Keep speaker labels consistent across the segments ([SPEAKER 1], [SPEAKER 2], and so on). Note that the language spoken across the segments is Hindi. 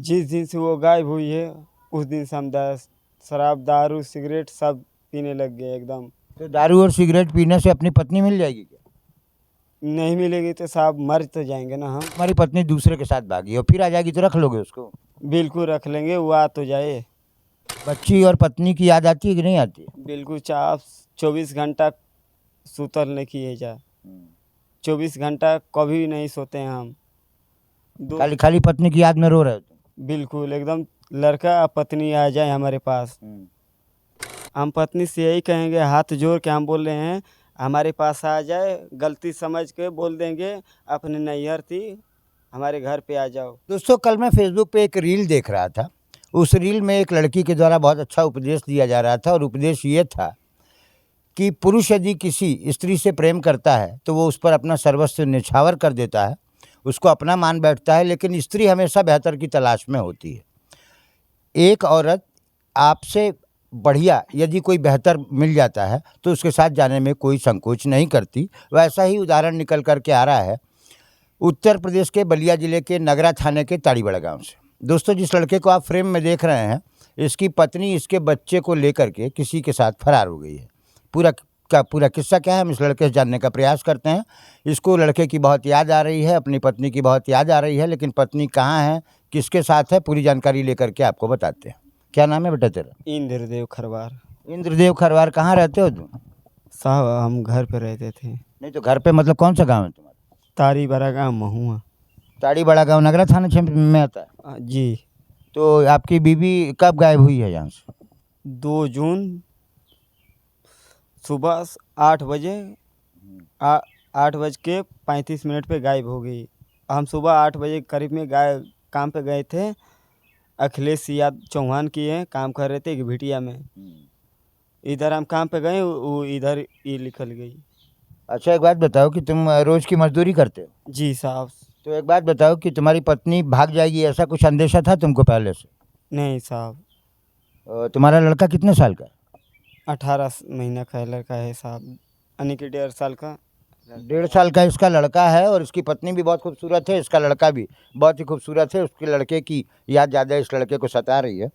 [SPEAKER 1] जिस दिन से वो गायब हुई है उस दिन से हम शराब दारू सिगरेट सब पीने लग गए एकदम।
[SPEAKER 2] तो दारू और सिगरेट पीने से अपनी पत्नी मिल जाएगी क्या?
[SPEAKER 1] नहीं मिलेगी तो साहब मर तो जाएंगे ना हम।
[SPEAKER 2] तुम्हारी पत्नी दूसरे के साथ भागी और फिर आ जाएगी तो रख लोगे उसको?
[SPEAKER 1] बिल्कुल रख लेंगे, वो आ तो जाए।
[SPEAKER 2] बच्ची और पत्नी की याद आती है कि नहीं आती?
[SPEAKER 1] बिल्कुल चाह 24 घंटा सुतल नहीं किए जा, 24 घंटा कभी नहीं सोते हैं हम। दो
[SPEAKER 2] खाली खाली पत्नी की याद में रो रहे हो तुम?
[SPEAKER 1] बिल्कुल एकदम लड़का पत्नी आ जाए हमारे पास। हम पत्नी से यही कहेंगे, हाथ जोड़ के हम बोल रहे हैं हमारे पास आ जाए, गलती समझ के बोल देंगे अपने नैहर थी हमारे घर पे आ जाओ।
[SPEAKER 2] दोस्तों, कल मैं फेसबुक पे एक रील देख रहा था। उस रील में एक लड़की के द्वारा बहुत अच्छा उपदेश दिया जा रहा था और उपदेश ये था कि पुरुष यदि किसी स्त्री से प्रेम करता है तो वो उस पर अपना सर्वस्व न्यौछावर कर देता है, उसको अपना मान बैठता है, लेकिन स्त्री हमेशा बेहतर की तलाश में होती है। एक औरत आपसे बढ़िया यदि कोई बेहतर मिल जाता है तो उसके साथ जाने में कोई संकोच नहीं करती। वैसा ही उदाहरण निकल कर के आ रहा है उत्तर प्रदेश के बलिया जिले के नगरा थाने के ताड़ीबड़ा गांव से। दोस्तों, जिस लड़के को आप फ्रेम में देख रहे हैं, इसकी पत्नी इसके बच्चे को लेकर के किसी के साथ फरार हो गई है। पूरा किस्सा क्या है हम इस लड़के से जानने का प्रयास करते हैं। इसको लड़के की बहुत याद आ रही है, अपनी पत्नी की बहुत याद आ रही है, लेकिन पत्नी कहाँ है, किसके साथ है, पूरी जानकारी लेकर के आपको बताते हैं। क्या नाम है बेटा तेरा?
[SPEAKER 1] इंद्रदेव खरवार।
[SPEAKER 2] इंद्रदेव खरवार। कहाँ रहते हो तुम?
[SPEAKER 1] साहब हम घर पे रहते थे।
[SPEAKER 2] नहीं तो घर पे मतलब कौन सा गाँव है तुम्हारा?
[SPEAKER 1] तारीबड़ा गाँव महुआ।
[SPEAKER 2] ताड़ीबड़ा गाँव नगरा थाना क्षेत्र में आता है।
[SPEAKER 1] जी।
[SPEAKER 2] तो आपकी बीवी कब गायब हुई है यहाँ से?
[SPEAKER 1] 2 जून सुबह 8 बजे 8:35 पे गायब हो गई। हम सुबह 8 बजे करीब में काम पे गए थे। अखिलेश यादव चौहान की है, काम कर रहे थे घिटिया में। इधर हम काम पे गए, वो इधर ये निकल गई।
[SPEAKER 2] अच्छा, एक बात बताओ कि तुम रोज की मजदूरी करते हो?
[SPEAKER 1] जी साहब।
[SPEAKER 2] तो एक बात बताओ कि तुम्हारी पत्नी भाग जाएगी ऐसा कुछ अंदेशा था तुमको पहले से?
[SPEAKER 1] नहीं साहब।
[SPEAKER 2] तुम्हारा लड़का कितने साल का है?
[SPEAKER 1] 18 महीना का लड़का है साहब, यानी कि 1.5 साल का।
[SPEAKER 2] 1.5 साल का इसका लड़का है और इसकी पत्नी भी बहुत खूबसूरत है, इसका लड़का भी बहुत ही खूबसूरत है। उसके लड़के की याद ज़्यादा इस लड़के को सता रही है।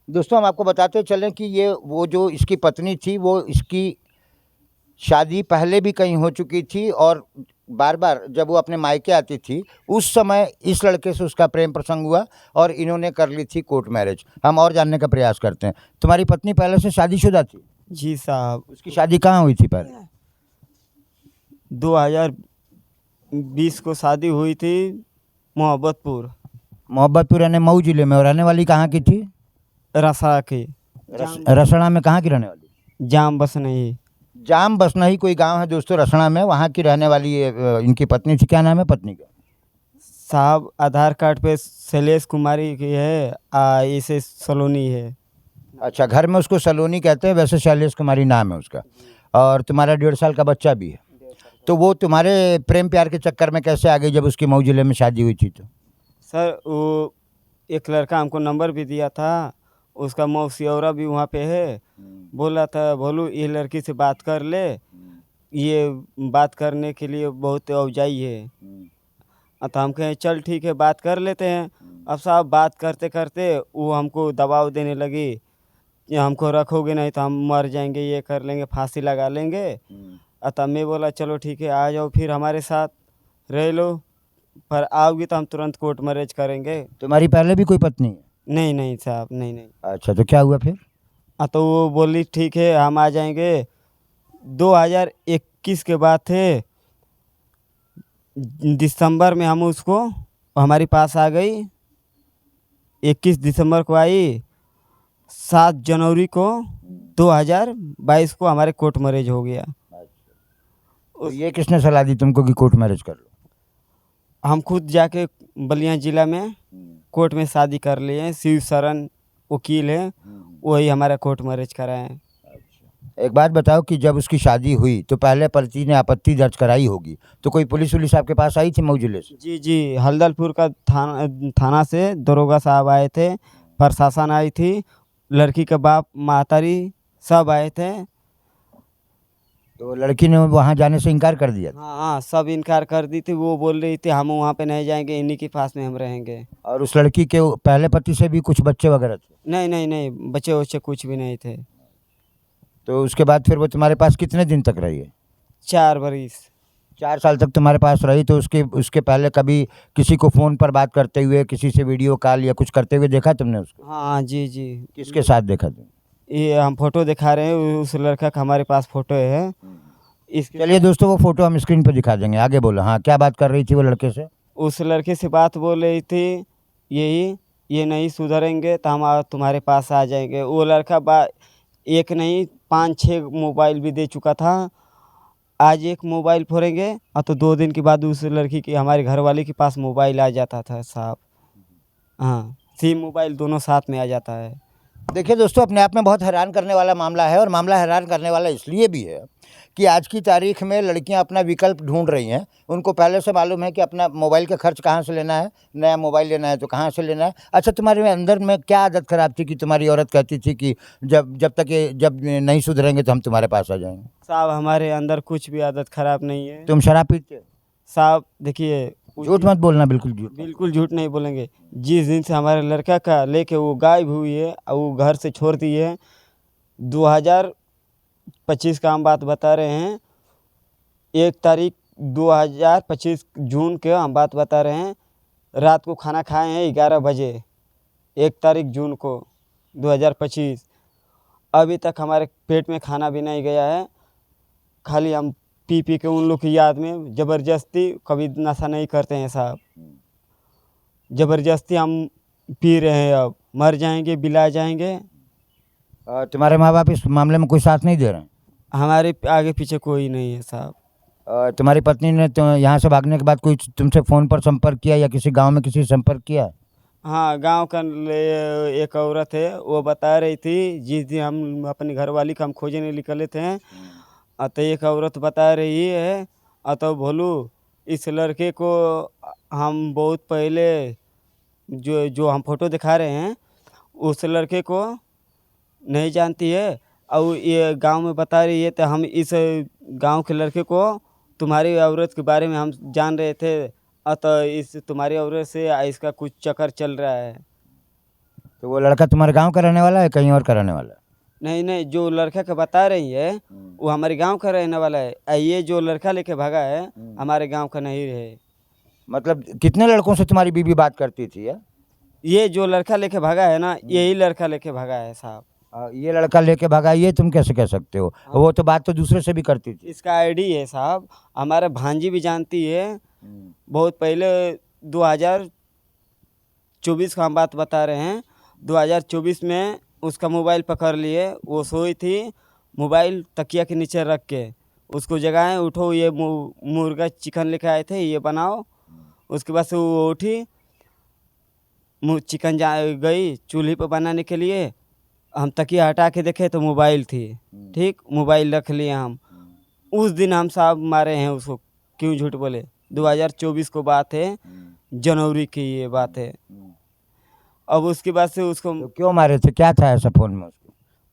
[SPEAKER 2] दोस्तों, हम आपको बताते चलें कि ये वो जो इसकी पत्नी थी वो इसकी शादी पहले भी कहीं हो चुकी थी और बार बार जब वो अपने मायके आती थी उस समय इस लड़के से उसका प्रेम प्रसंग हुआ और इन्होंने कर ली थी कोर्ट मैरिज। हम और जानने का प्रयास करते हैं। तुम्हारी पत्नी पहले से शादीशुदा थी?
[SPEAKER 1] जी साहब।
[SPEAKER 2] उसकी शादी कहाँ हुई थी पहले?
[SPEAKER 1] 2020 को शादी हुई थी मोहब्बतपुर।
[SPEAKER 2] मोहब्बतपुर यानी मऊ जिले में। और रहने वाली कहाँ की थी?
[SPEAKER 1] रसा के
[SPEAKER 2] रसना में। कहाँ की रहने वाली?
[SPEAKER 1] जाम बस नहीं।
[SPEAKER 2] जाम बसनही कोई गांव है दोस्तों रसना में, वहाँ की रहने वाली इनकी पत्नी थी। क्या नाम है पत्नी का?
[SPEAKER 1] साहब आधार कार्ड पे शैलेश कुमारी की है, इसे सलोनी है।
[SPEAKER 2] अच्छा, घर में उसको सलोनी कहते हैं, वैसे शैलेश कुमारी नाम है उसका। और तुम्हारा 1.5 साल का बच्चा भी है। तो वो तुम्हारे प्रेम प्यार के चक्कर में कैसे आ गई जब उसकी मऊ जिले में शादी हुई थी? तो
[SPEAKER 1] सर वो एक लड़का हमको नंबर भी दिया था, उसका मौसियौरा भी वहाँ पे है। बोला था बोलू ये लड़की से बात कर ले, ये बात करने के लिए बहुत औजाई है। तो हम कहें चल ठीक है बात कर लेते हैं। अब साहब बात करते करते वो हमको दबाव देने लगी कि हमको रखोगे नहीं तो हम मर जाएंगे, ये कर लेंगे, फांसी लगा लेंगे। तब मैं बोला चलो ठीक है आ जाओ फिर हमारे साथ रह लो, पर आओगी तो हम तुरंत कोर्ट मैरिज करेंगे।
[SPEAKER 2] तुम्हारी पहले भी कोई पत्नी है?
[SPEAKER 1] नहीं नहीं साहब, नहीं नहीं।
[SPEAKER 2] अच्छा, तो क्या हुआ फिर?
[SPEAKER 1] तो वो बोली ठीक है हम आ जाएंगे। 2021 के बाद थे, दिसंबर में हम उसको हमारे पास आ गई। 21 दिसंबर को आई, 7 जनवरी को 2022 को हमारे कोर्ट मैरिज हो गया।
[SPEAKER 2] तो ये किसने सलाह दी तुमको कि कोर्ट मैरिज कर लो?
[SPEAKER 1] हम खुद जाके बलिया जिला में कोर्ट में शादी कर लिए हैं। शिव शरण वकील है, वही हमारा कोर्ट मैरिज कराए।
[SPEAKER 2] एक बात बताओ कि जब उसकी शादी हुई तो पहले पति ने आपत्ति दर्ज कराई होगी, तो कोई पुलिस वुलिस आपके पास आई थी मऊ जिले से?
[SPEAKER 1] जी जी, हल्दलपुर का थाना से दरोगा साहब आए थे, प्रशासन आई थी, लड़की के बाप मातारी सब आए थे।
[SPEAKER 2] तो लड़की ने वहाँ जाने से इनकार कर दिया था।
[SPEAKER 1] हाँ हाँ, सब इनकार कर दी थी। वो बोल रही थी हम वहाँ पे नहीं जाएंगे, इन्हीं के पास में हम रहेंगे।
[SPEAKER 2] और उस लड़की के पहले पति से भी कुछ बच्चे वगैरह थे?
[SPEAKER 1] नहीं नहीं नहीं, बच्चे वच्चे कुछ भी नहीं थे।
[SPEAKER 2] तो उसके बाद फिर वो तुम्हारे पास कितने दिन तक रही है?
[SPEAKER 1] 4 बरिस।
[SPEAKER 2] 4 साल तक तुम्हारे पास रही। तो उसके उसके पहले कभी किसी को फ़ोन पर बात करते हुए, किसी से वीडियो कॉल या कुछ करते हुए देखा तुमने उसको?
[SPEAKER 1] हाँ हाँ, जी जी।
[SPEAKER 2] किसके साथ देखा तुम?
[SPEAKER 1] ये हम फोटो दिखा रहे हैं, उस लड़का का हमारे पास फोटो है। इसके
[SPEAKER 2] चलिए दोस्तों, वो फोटो हम स्क्रीन पर दिखा देंगे। आगे बोलो। हाँ, क्या बात कर रही थी वो लड़के से?
[SPEAKER 1] उस लड़के से बात बोल रही थी यही, ये नहीं सुधरेंगे तो हम तुम्हारे पास आ जाएंगे। वो लड़का एक नहीं 5-6 मोबाइल भी दे चुका था। आज एक मोबाइल फोड़ेंगे और तो 2 दिन के बाद उस लड़की की, हमारे घर वाले के पास मोबाइल आ जाता था साहब। हाँ, सिम मोबाइल दोनों साथ में आ जाता है।
[SPEAKER 2] देखिए दोस्तों, अपने आप में बहुत हैरान करने वाला मामला है। और मामला हैरान करने वाला इसलिए भी है कि आज की तारीख में लड़कियां अपना विकल्प ढूंढ रही हैं। उनको पहले से मालूम है कि अपना मोबाइल का खर्च कहाँ से लेना है, नया मोबाइल लेना है तो कहाँ से लेना है। अच्छा, तुम्हारे अंदर में क्या आदत खराब थी कि तुम्हारी औरत कहती थी कि जब नहीं सुधरेंगे तो हम तुम्हारे पास आ जाएंगे?
[SPEAKER 1] साहब हमारे अंदर कुछ भी आदत खराब नहीं है
[SPEAKER 2] तुम शराब पीते?
[SPEAKER 1] साहब। देखिए,
[SPEAKER 2] झूठ मत बोलना, बिल्कुल झूठ।
[SPEAKER 1] बिल्कुल झूठ नहीं बोलेंगे। जिस दिन से हमारे लड़का का लेके वो गायब हुई है और वो घर से छोड़ दी है, 2025 का हम बात बता रहे हैं। 1 तारीख 2025 जून के हम बात बता रहे हैं। रात को खाना खाए हैं 11 बजे, 1 तारीख जून को 2025। अभी तक हमारे पेट में खाना भी नहीं गया है। खाली हम पी पी के उन लोग की याद में ज़बरदस्ती, कभी नशा नहीं करते हैं साहब, ज़बरदस्ती हम पी रहे हैं। अब मर जाएंगे, बिला जाएंगे।
[SPEAKER 2] तुम्हारे माँ बाप इस मामले में कोई साथ नहीं दे रहे हैं?
[SPEAKER 1] हमारे आगे पीछे कोई नहीं है साहब।
[SPEAKER 2] तुम्हारी पत्नी ने तो यहाँ से भागने के बाद कोई तुमसे फ़ोन पर संपर्क किया या किसी गांव में किसी से संपर्क किया?
[SPEAKER 1] हाँ, गांव का एक औरत है, वो बता रही थी जिस दिन हम अपनी घरवाली का हम खोजने निकले थे, तो एक औरत बता रही है। तो भोलू, इस लड़के को हम बहुत पहले, जो हम फोटो दिखा रहे हैं, उस लड़के को नहीं जानती है। और ये गांव में बता रही है तो हम इस गांव के लड़के को, तुम्हारी औरत के बारे में हम जान रहे थे। तो इस तुम्हारी औरत से इसका कुछ चक्कर चल रहा है।
[SPEAKER 2] तो वो लड़का तुम्हारे गांव का रहने वाला है, कहीं और का रहने वाला है?
[SPEAKER 1] नहीं नहीं, जो लड़का का बता रही है वो हमारे गांव का रहने वाला है। ये जो लड़का लेके भागा है हमारे गांव का नहीं है।
[SPEAKER 2] मतलब कितने लड़कों से तुम्हारी बीवी बात करती थी है?
[SPEAKER 1] ये जो लड़का लेके भागा है ना, यही लड़का लेके भागा है साहब।
[SPEAKER 2] ये लड़का लेके भागा, ये तुम कैसे कह सकते हो? वो तो बात तो दूसरे से भी करती थी।
[SPEAKER 1] इसका आईडी है साहब, हमारे भांजी भी जानती है। बहुत पहले 2024 का हम बात बता रहे हैं। 2024 में उसका मोबाइल पकड़ लिए, वो सोई थी, मोबाइल तकिया के नीचे रख के उसको जगाएं, उठो ये मुर्गा चिकन लेके आए थे, ये बनाओ। उसके बाद से वो उठी, चिकन गई चूल्हे पर बनाने के लिए। हम तकिया हटा के देखे तो मोबाइल थी। ठीक, मोबाइल रख लिए हम। उस दिन हम साहब मारे हैं उसको। क्यों झूठ बोले? 2024 को बात है, जनवरी की ये बात है। अब उसके बाद से उसको
[SPEAKER 2] तो क्यों मारे थे? क्या था ऐसा फ़ोन में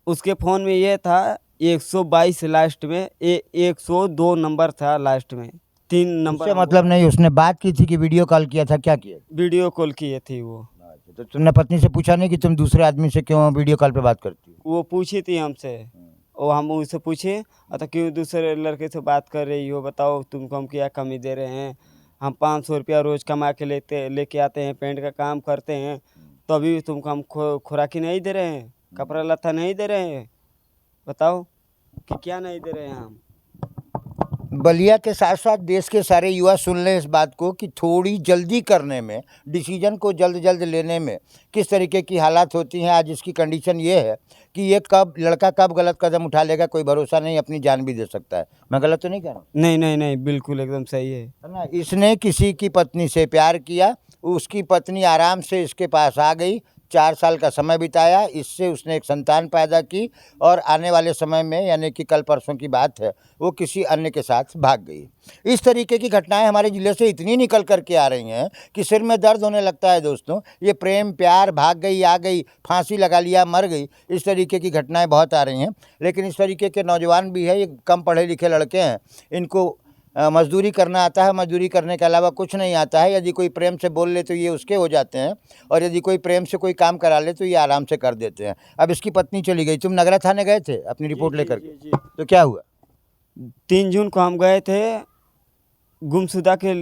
[SPEAKER 1] उसके फ़ोन में? ये था 122 लास्ट में, 102 नंबर था लास्ट में, 3 नंबर।
[SPEAKER 2] उससे मतलब नहीं, उसने बात की थी कि वीडियो कॉल किया था? क्या किया?
[SPEAKER 1] वीडियो कॉल किए थी वो।
[SPEAKER 2] तो तुमने पत्नी से पूछा नहीं कि तुम दूसरे आदमी से क्यों वीडियो कॉल पे बात करती हो?
[SPEAKER 1] वो पूछी थी हमसे, और हम उससे पूछे तो क्यों दूसरे लड़के से बात कर रही हो, बताओ तुमको हम क्या कमी दे रहे हैं? हम 500 रुपया रोज़ कमा के लेके आते हैं, पेंट का काम करते हैं, तभी तुमको हम खुराकी नहीं दे रहे हैं, कपड़ा लत्ता नहीं दे रहे हैं? बताओ कि क्या नहीं दे रहे हैं हम?
[SPEAKER 2] बलिया के साथ साथ देश के सारे युवा सुन लें इस बात को कि थोड़ी जल्दी करने में, डिसीजन को जल्द लेने में किस तरीके की हालात होती हैं। आज इसकी कंडीशन ये है कि ये लड़का कब गलत कदम उठा लेगा कोई भरोसा नहीं, अपनी जान भी दे सकता है। मैं गलत तो नहीं कह रहा हूँ?
[SPEAKER 1] नहीं नहीं नहीं, बिल्कुल एकदम सही है
[SPEAKER 2] ना। इसने किसी की पत्नी से प्यार किया, उसकी पत्नी आराम से इसके पास आ गई, 4 साल का समय बिताया, इससे उसने एक संतान पैदा की और आने वाले समय में यानी कि कल परसों की बात है वो किसी अन्य के साथ भाग गई। इस तरीके की घटनाएं हमारे ज़िले से इतनी निकल कर के आ रही हैं कि सिर में दर्द होने लगता है दोस्तों। ये प्रेम प्यार, भाग गई आ गई, फांसी लगा लिया मर गई, इस तरीके की घटनाएं बहुत आ रही हैं। लेकिन इस तरीके के नौजवान भी है, ये कम पढ़े लिखे लड़के हैं, इनको मजदूरी करना आता है, मजदूरी करने के अलावा कुछ नहीं आता है। यदि कोई प्रेम से बोल ले तो ये उसके हो जाते हैं और यदि कोई प्रेम से कोई काम करा ले तो ये आराम से कर देते हैं। अब इसकी पत्नी चली गई, तुम नगरा थाने गए थे अपनी रिपोर्ट लेकर के, तो क्या हुआ?
[SPEAKER 1] 3 जून को हम गए थे, गुमशुदा के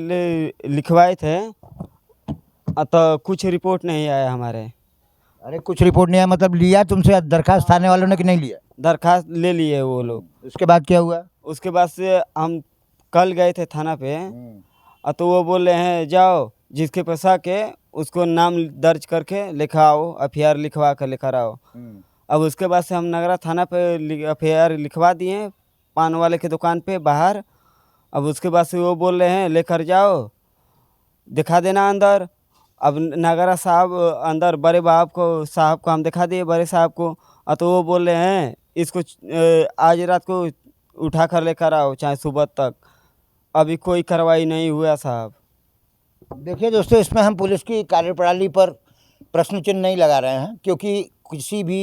[SPEAKER 1] लिखवाए थे, तो कुछ रिपोर्ट नहीं आया हमारे।
[SPEAKER 2] अरे कुछ रिपोर्ट नहीं आया मतलब लिया तुमसे दरखास्त थाने वालों ने कि नहीं लिया?
[SPEAKER 1] दरखास्त ले लिए वो लोग।
[SPEAKER 2] उसके बाद क्या हुआ?
[SPEAKER 1] उसके बाद से हम कल गए थे थाना पे, तो वो बोल रहे हैं जाओ जिसके पैसा के उसको नाम दर्ज करके लिखाओ, एफआईआर लिखवा कर लेकर आओ। अब उसके बाद से हम नगरा थाना पे एफआईआर लिखवा दिए पान वाले के दुकान पे बाहर। अब उसके बाद से वो बोल रहे हैं लेकर जाओ, दिखा देना अंदर। अब नगरा साहब अंदर बड़े साहब को हम दिखा दिए, बड़े साहब को। तो वो बोल रहे हैं इसको आज रात को उठा कर लेकर आओ चाहे सुबह तक। अभी कोई कार्रवाई नहीं हुआ साहब।
[SPEAKER 2] देखिए दोस्तों, इसमें हम पुलिस की कार्यप्रणाली पर प्रश्न चिन्ह नहीं लगा रहे हैं, क्योंकि किसी भी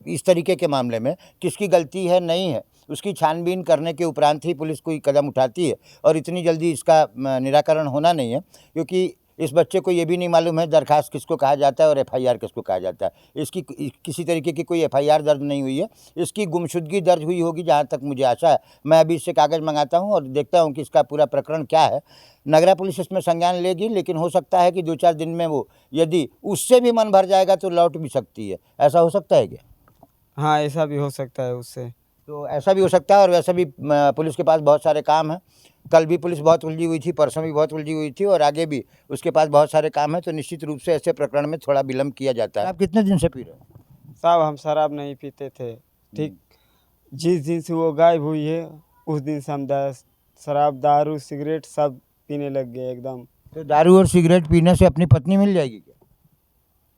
[SPEAKER 2] इस तरीके के मामले में किसकी गलती है नहीं है उसकी छानबीन करने के उपरांत ही पुलिस कोई कदम उठाती है और इतनी जल्दी इसका निराकरण होना नहीं है, क्योंकि इस बच्चे को ये भी नहीं मालूम है दरखास्त किसको कहा जाता है और एफआईआर किसको कहा जाता है। इसकी किसी तरीके की कोई एफआईआर दर्ज नहीं हुई है, इसकी गुमशुदगी दर्ज हुई होगी जहाँ तक मुझे आशा है। मैं अभी इससे कागज़ मंगाता हूँ और देखता हूँ कि इसका पूरा प्रकरण क्या है। नगरा पुलिस इसमें संज्ञान लेगी, लेकिन हो सकता है कि 2-4 दिन में वो यदि उससे भी मन भर जाएगा तो लौट भी सकती है। ऐसा हो सकता है क्या?
[SPEAKER 1] हाँ, ऐसा भी हो सकता है उससे।
[SPEAKER 2] तो ऐसा भी हो सकता है और वैसे भी पुलिस के पास बहुत सारे काम हैं। कल भी पुलिस बहुत उलझी हुई थी, परसों भी बहुत उलझी हुई थी और आगे भी उसके पास बहुत सारे काम हैं। तो निश्चित रूप से ऐसे प्रकरण में थोड़ा विलम्ब किया जाता है। आप कितने दिन से पी रहे हैं?
[SPEAKER 1] साहब हम शराब नहीं पीते थे, ठीक। जिस दिन से वो गायब हुई है उस दिन से हम शराब दारू सिगरेट सब पीने लग गए एकदम।
[SPEAKER 2] तो दारू और सिगरेट पीने से अपनी पत्नी मिल जाएगी क्या?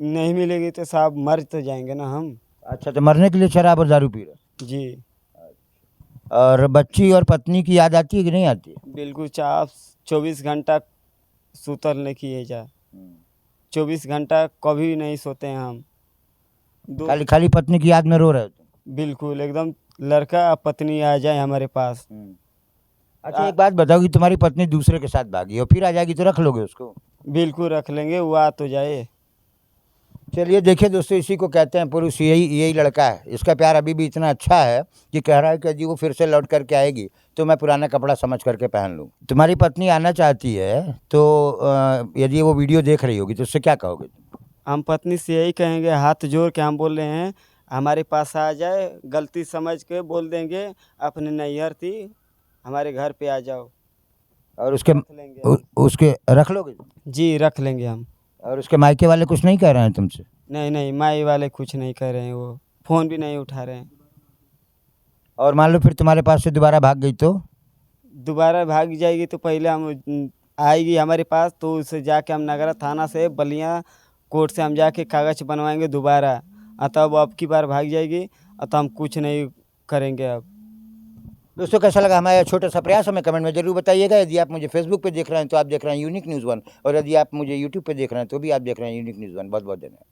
[SPEAKER 1] नहीं मिलेगी तो साहब मर तो जाएंगे ना हम।
[SPEAKER 2] अच्छा, तो मरने के लिए शराब और दारू पी रहे हैं?
[SPEAKER 1] जी।
[SPEAKER 2] और बच्ची और पत्नी की याद आती है कि नहीं आती है?
[SPEAKER 1] बिल्कुल साहब, 24 घंटा सुतल नहीं किए जा, 24 घंटा कभी नहीं सोते हैं हम।
[SPEAKER 2] खाली पत्नी की याद में रो रहे हो तुम?
[SPEAKER 1] बिल्कुल एकदम, लड़का पत्नी आ जाए हमारे पास।
[SPEAKER 2] अच्छा, एक बात बताओ कि तुम्हारी पत्नी दूसरे के साथ भागी और फिर आ जाएगी तो रख लोगे उसको?
[SPEAKER 1] बिल्कुल रख लेंगे, वो आ तो जाए।
[SPEAKER 2] चलिए देखिए दोस्तों, इसी को कहते हैं पुरुष। यही लड़का है, इसका प्यार अभी भी इतना अच्छा है कि कह रहा है कि यदि वो फिर से लौट करके आएगी तो मैं पुराना कपड़ा समझ करके पहन लूँ। तुम्हारी पत्नी आना चाहती है तो यदि वो वीडियो देख रही होगी तो उससे क्या कहोगे?
[SPEAKER 1] हम पत्नी से यही कहेंगे, हाथ जोड़ के हम बोल रहे हैं हमारे पास आ जाए, गलती समझ के बोल देंगे अपने नैहर थी हमारे घर पे आ जाओ।
[SPEAKER 2] और उसके उसके रख लोगे?
[SPEAKER 1] जी रख लेंगे हम।
[SPEAKER 2] और उसके मायके वाले कुछ नहीं कह रहे हैं तुमसे?
[SPEAKER 1] नहीं, माई वाले कुछ नहीं कर रहे हैं, वो फ़ोन भी नहीं उठा रहे हैं।
[SPEAKER 2] और मान लो फिर तुम्हारे पास से दोबारा भाग गई तो?
[SPEAKER 1] दोबारा भाग जाएगी तो पहले हम आएगी हमारे पास तो उसे जाके हम नगरा थाना से बलिया कोर्ट से हम जाके कागज़ बनवाएंगे दोबारा। तब अब की बार भाग जाएगी तो हम कुछ नहीं करेंगे। अब
[SPEAKER 2] दोस्तों, कैसा लगा हमारा छोटा सा प्रयास हमें कमेंट में जरूर बताइएगा। यदि आप मुझे फेसबुक पे देख रहे हैं तो आप देख रहे हैं यूनिक न्यूज़ 1, और यदि आप मुझे यूट्यूब पे देख रहे हैं तो भी आप देख रहे हैं यूनिक न्यूज़ 1। बहुत बहुत धन्यवाद।